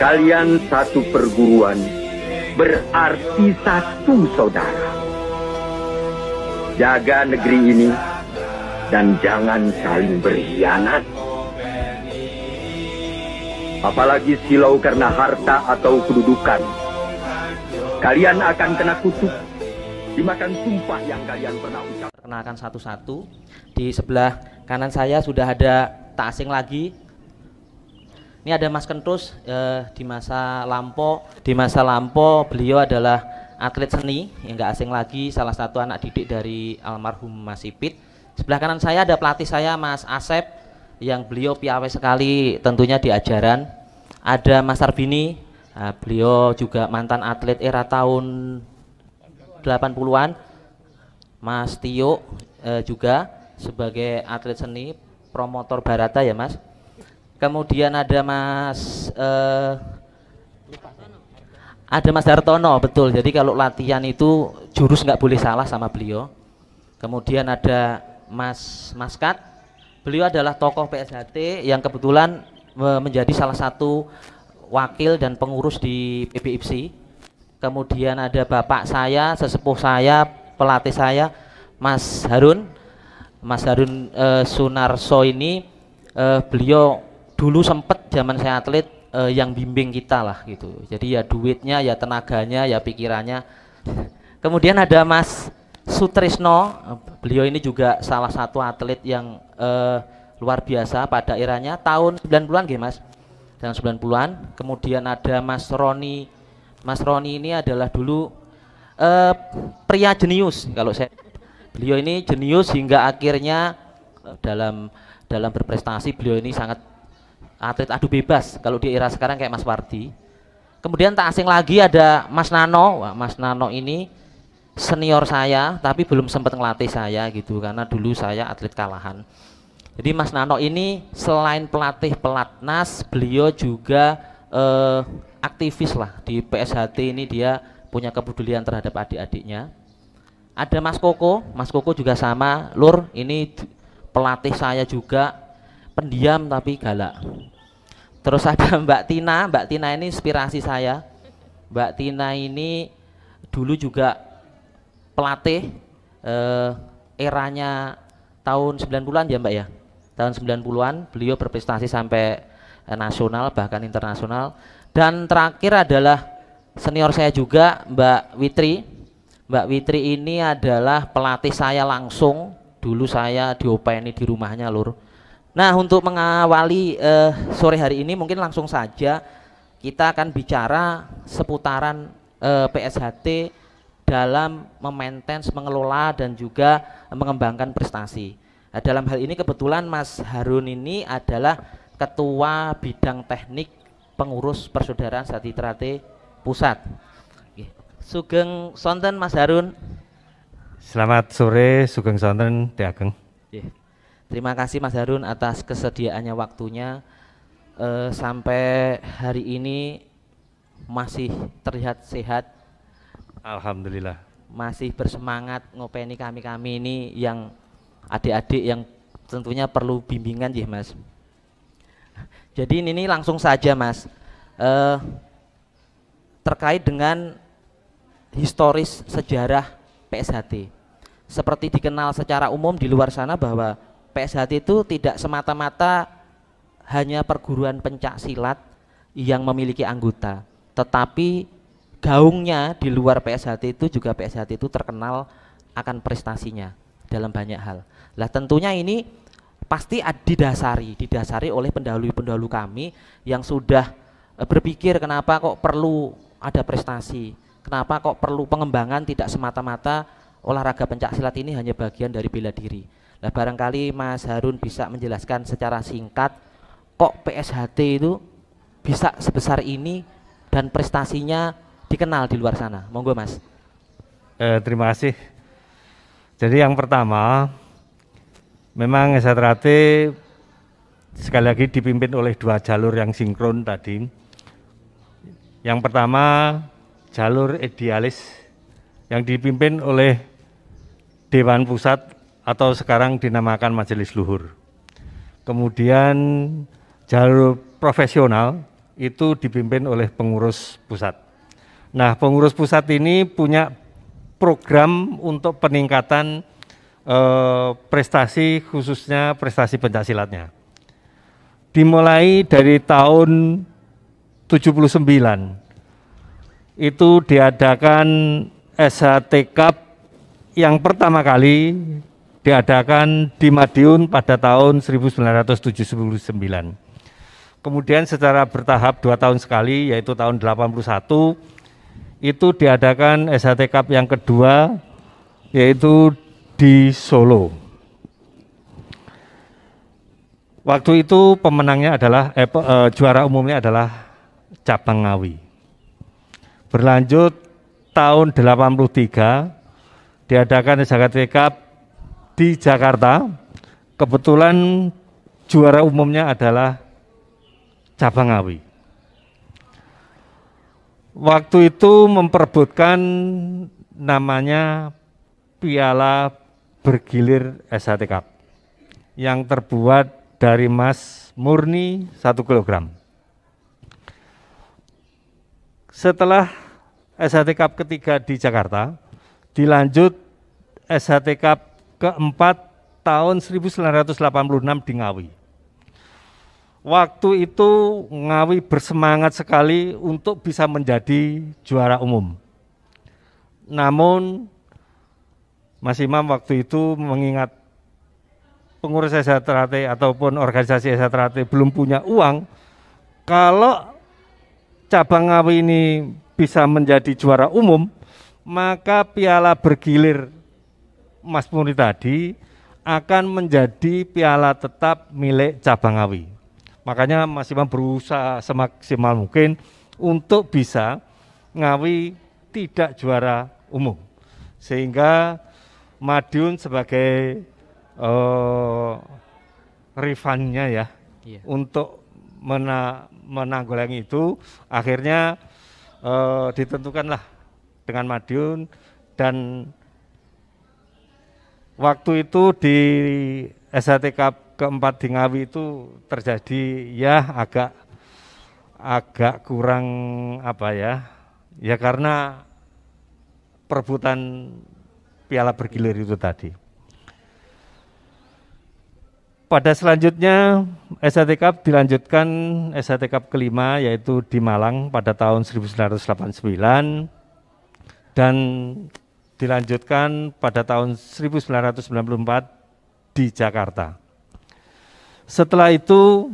Kalian satu perguruan, berarti satu saudara. Jaga negeri ini dan jangan saling berkhianat. Apalagi silau karena harta atau kedudukan. Kalian akan kena kutuk, dimakan sumpah yang kalian pernah ucapkan. Perkenalkan satu-satu. Di sebelah kanan saya sudah ada tak asing lagi. Ini ada Mas Kentus. Di masa lampau beliau adalah atlet seni yang nggak asing lagi, salah satu anak didik dari almarhum Mas Ipit. Sebelah kanan saya ada pelatih saya Mas Asep, yang beliau piawai sekali tentunya di ajaran. Ada Mas Arbini, beliau juga mantan atlet era tahun 80-an. Mas Tio juga sebagai atlet seni, promotor Barata ya Mas. Kemudian ada Mas Dartono, betul. Jadi kalau latihan itu jurus nggak boleh salah sama beliau. Kemudian ada Mas Kat, beliau adalah tokoh PSHT yang kebetulan menjadi salah satu wakil dan pengurus di PBIPSI. Kemudian ada bapak saya, sesepuh saya, pelatih saya, Mas Harun Sunarso ini, beliau dulu sempet zaman saya atlet yang bimbing kita lah gitu. Jadi ya duitnya, ya tenaganya, ya pikirannya. Kemudian ada Mas Sutrisno, beliau ini juga salah satu atlet yang luar biasa pada eranya tahun 90-an nggih Mas. Tahun 90-an. Kemudian ada Mas Roni. Mas Roni ini adalah dulu pria jenius kalau saya. Beliau ini jenius hingga akhirnya dalam berprestasi beliau ini sangat atlet adu bebas kalau di era sekarang kayak Mas Wardi. Kemudian tak asing lagi ada Mas Nano. Wah, Mas Nano ini senior saya tapi belum sempat ngelatih saya gitu karena dulu saya atlet kalahan. Jadi Mas Nano ini selain pelatih pelatnas, beliau juga aktivis lah di PSHT ini, dia punya kepedulian terhadap adik-adiknya. Ada Mas Koko juga sama, Lur, ini pelatih saya juga, pendiam tapi galak. Terus ada Mbak Tina ini inspirasi saya. Mbak Tina ini dulu juga pelatih eranya tahun 90-an ya Mbak ya. Tahun 90-an beliau berprestasi sampai nasional bahkan internasional. Dan terakhir adalah senior saya juga Mbak Witri. Mbak Witri ini adalah pelatih saya langsung. Dulu saya diopeni di rumahnya Lur. Nah, untuk mengawali sore hari ini mungkin langsung saja kita akan bicara seputaran PSHT dalam memaintain, mengelola dan juga mengembangkan prestasi. Nah, dalam hal ini kebetulan Mas Harun ini adalah Ketua Bidang Teknik Pengurus Persaudaraan Satitrate Pusat. Sugeng sonten Mas Harun. Selamat sore, sugeng sonten Teh Ageng. Terima kasih Mas Harun atas kesediaannya waktunya, sampai hari ini masih terlihat sehat. Alhamdulillah. Masih bersemangat ngopeni kami ini yang adik-adik yang tentunya perlu bimbingan ya Mas. Jadi ini langsung saja Mas, terkait dengan historis sejarah PSHT. Seperti dikenal secara umum di luar sana bahwa PSHT itu tidak semata-mata hanya perguruan pencak silat yang memiliki anggota, tetapi gaungnya di luar PSHT itu juga PSHT itu terkenal akan prestasinya dalam banyak hal. Lah tentunya ini pasti didasari oleh pendahulu kami yang sudah berpikir kenapa kok perlu ada prestasi, kenapa kok perlu pengembangan, tidak semata-mata olahraga pencak silat ini hanya bagian dari bela diri. Nah, barangkali Mas Harun bisa menjelaskan secara singkat kok PSHT itu bisa sebesar ini dan prestasinya dikenal di luar sana. Monggo Mas. Terima kasih. Jadi yang pertama, memang SHT sekali lagi dipimpin oleh dua jalur yang sinkron tadi. Yang pertama jalur idealis yang dipimpin oleh Dewan Pusat atau sekarang dinamakan Majelis Luhur. Kemudian jalur profesional itu dipimpin oleh pengurus pusat. Nah, pengurus pusat ini punya program untuk peningkatan prestasi, khususnya prestasi pencaksilatnya. Dimulai dari tahun 79, itu diadakan SHT Cup yang pertama kali diadakan di Madiun pada tahun 1979. Kemudian secara bertahap 2 tahun sekali, yaitu tahun 81, itu diadakan SHT Cup yang kedua, yaitu di Solo. Waktu itu pemenangnya adalah juara umumnya adalah cabang Ngawi. Berlanjut tahun 83 diadakan SHT Cup di Jakarta. Kebetulan juara umumnya adalah cabang Ngawi. Waktu itu memperebutkan namanya Piala Bergilir SHT Cup yang terbuat dari emas murni 1 kg. Setelah SHT Cup ketiga di Jakarta, dilanjut SHT Cup keempat tahun 1986 di Ngawi. Waktu itu Ngawi bersemangat sekali untuk bisa menjadi juara umum. Namun Mas Imam waktu itu mengingat pengurus SHT ataupun organisasi SHT belum punya uang, kalau cabang Ngawi ini bisa menjadi juara umum, maka piala bergilir Mas Murni tadi akan menjadi piala tetap milik cabang Ngawi. Makanya Mas Imam berusaha semaksimal mungkin untuk bisa Ngawi tidak juara umum, sehingga Madiun sebagai rivalnya ya, untuk menanggulangi itu, akhirnya ditentukanlah dengan Madiun. Dan waktu itu di SHT Cup keempat di Ngawi itu terjadi ya agak kurang apa ya karena perebutan piala bergilir itu tadi. Pada selanjutnya SHT Cup dilanjutkan SHT Cup kelima, yaitu di Malang pada tahun 1989 dan dilanjutkan pada tahun 1994 di Jakarta. Setelah itu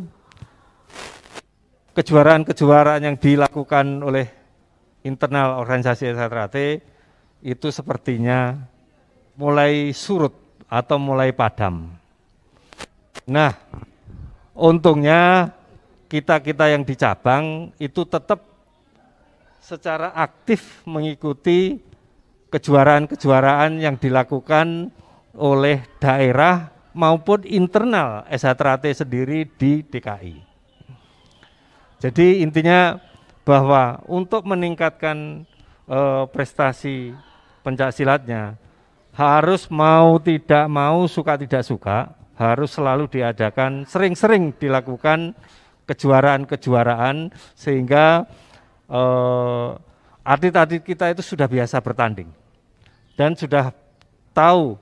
kejuaraan-kejuaraan yang dilakukan oleh internal organisasi SHT itu sepertinya mulai surut atau mulai padam. Nah, untungnya kita yang di cabang itu tetap secara aktif mengikuti kejuaraan-kejuaraan yang dilakukan oleh daerah maupun internal SHT sendiri di DKI. Jadi intinya bahwa untuk meningkatkan prestasi pencaksilatnya harus mau tidak mau, suka tidak suka, harus selalu diadakan, sering-sering dilakukan kejuaraan-kejuaraan sehingga atlet-atlet kita itu sudah biasa bertanding dan sudah tahu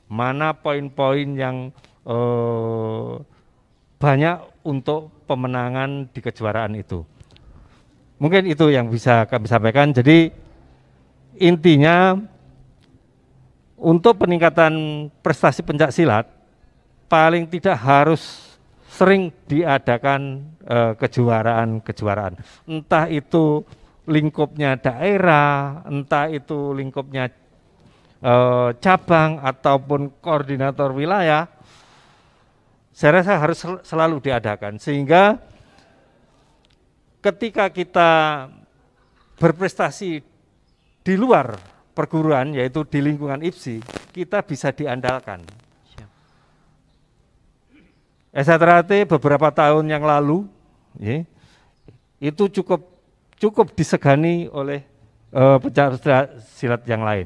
mana poin-poin yang banyak untuk pemenangan di kejuaraan itu. Mungkin itu yang bisa kami sampaikan. Jadi intinya untuk peningkatan prestasi pencaksilat paling tidak harus sering diadakan kejuaraan-kejuaraan. Entah itu lingkupnya daerah, entah itu lingkupnya cabang ataupun koordinator wilayah, saya rasa harus selalu diadakan sehingga ketika kita berprestasi di luar perguruan, yaitu di lingkungan IPSI, kita bisa diandalkan. SHT beberapa tahun yang lalu itu cukup disegani oleh pencaksilat yang lain.